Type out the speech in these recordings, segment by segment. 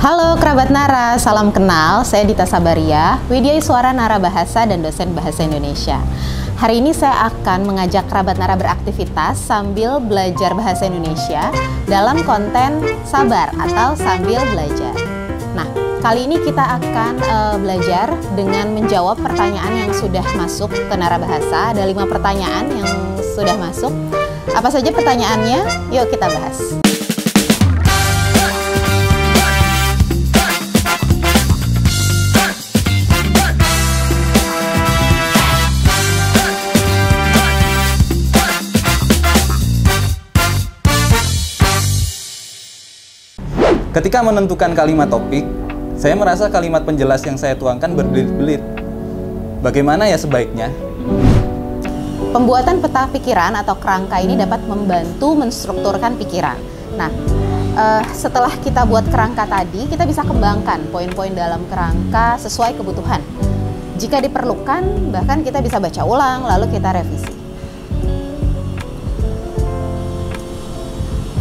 Halo kerabat Nara, salam kenal. Saya Dita Sabaria, Widyaswara Nara Bahasa dan dosen Bahasa Indonesia. Hari ini saya akan mengajak kerabat Nara beraktivitas sambil belajar Bahasa Indonesia dalam konten Sabar atau Sambil Belajar. Nah, kali ini kita akan belajar dengan menjawab pertanyaan yang sudah masuk ke Nara Bahasa. Ada 5 pertanyaan yang sudah masuk. Apa saja pertanyaannya? Yuk kita bahas. Ketika menentukan kalimat topik, saya merasa kalimat penjelas yang saya tuangkan berbelit-belit. Bagaimana ya sebaiknya? Pembuatan peta pikiran atau kerangka ini dapat membantu menstrukturkan pikiran. Nah, setelah kita buat kerangka tadi, kita bisa kembangkan poin-poin dalam kerangka sesuai kebutuhan. Jika diperlukan, bahkan kita bisa baca ulang, lalu kita revisi.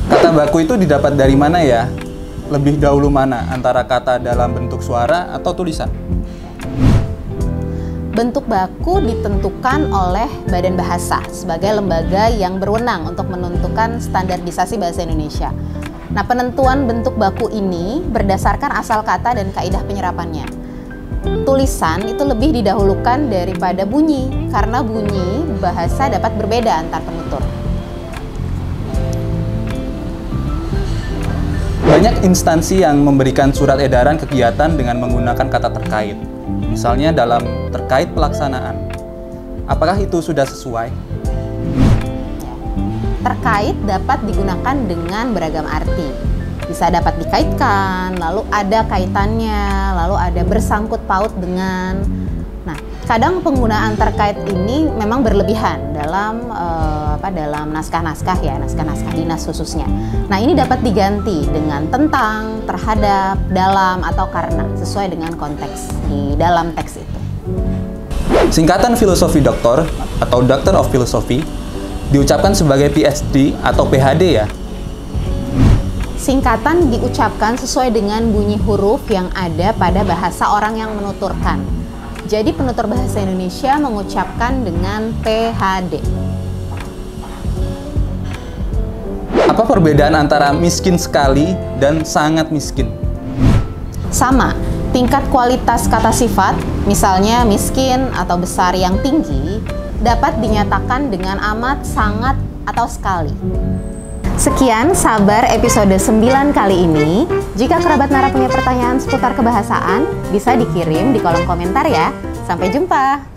Kata baku itu didapat dari mana ya? Lebih dahulu mana, antara kata dalam bentuk suara atau tulisan? Bentuk baku ditentukan oleh Badan Bahasa sebagai lembaga yang berwenang untuk menentukan standarisasi bahasa Indonesia. Nah, penentuan bentuk baku ini berdasarkan asal kata dan kaidah penyerapannya. Tulisan itu lebih didahulukan daripada bunyi, karena bunyi bahasa dapat berbeda antar penutur. Banyak instansi yang memberikan surat edaran kegiatan dengan menggunakan kata terkait. Misalnya dalam terkait pelaksanaan. Apakah itu sudah sesuai? Terkait dapat digunakan dengan beragam arti. Bisa dapat dikaitkan, lalu ada kaitannya, lalu ada bersangkut paut dengan. Nah, kadang penggunaan terkait ini memang berlebihan dalam dalam naskah-naskah ya, naskah-naskah dinas khususnya. Nah, ini dapat diganti dengan tentang, terhadap, dalam, atau karena, sesuai dengan konteks di dalam teks itu. Singkatan filosofi doktor atau Doctor of Philosophy diucapkan sebagai PhD atau PhD ya? Singkatan diucapkan sesuai dengan bunyi huruf yang ada pada bahasa orang yang menuturkan. Jadi penutur bahasa Indonesia mengucapkan dengan PhD. Apa perbedaan antara miskin sekali dan sangat miskin? Sama, tingkat kualitas kata sifat, misalnya miskin atau besar yang tinggi, dapat dinyatakan dengan amat, sangat, atau sekali. Sekian Sabar episode 9 kali ini. Jika kerabat Nara punya pertanyaan seputar kebahasaan, bisa dikirim di kolom komentar ya. Sampai jumpa!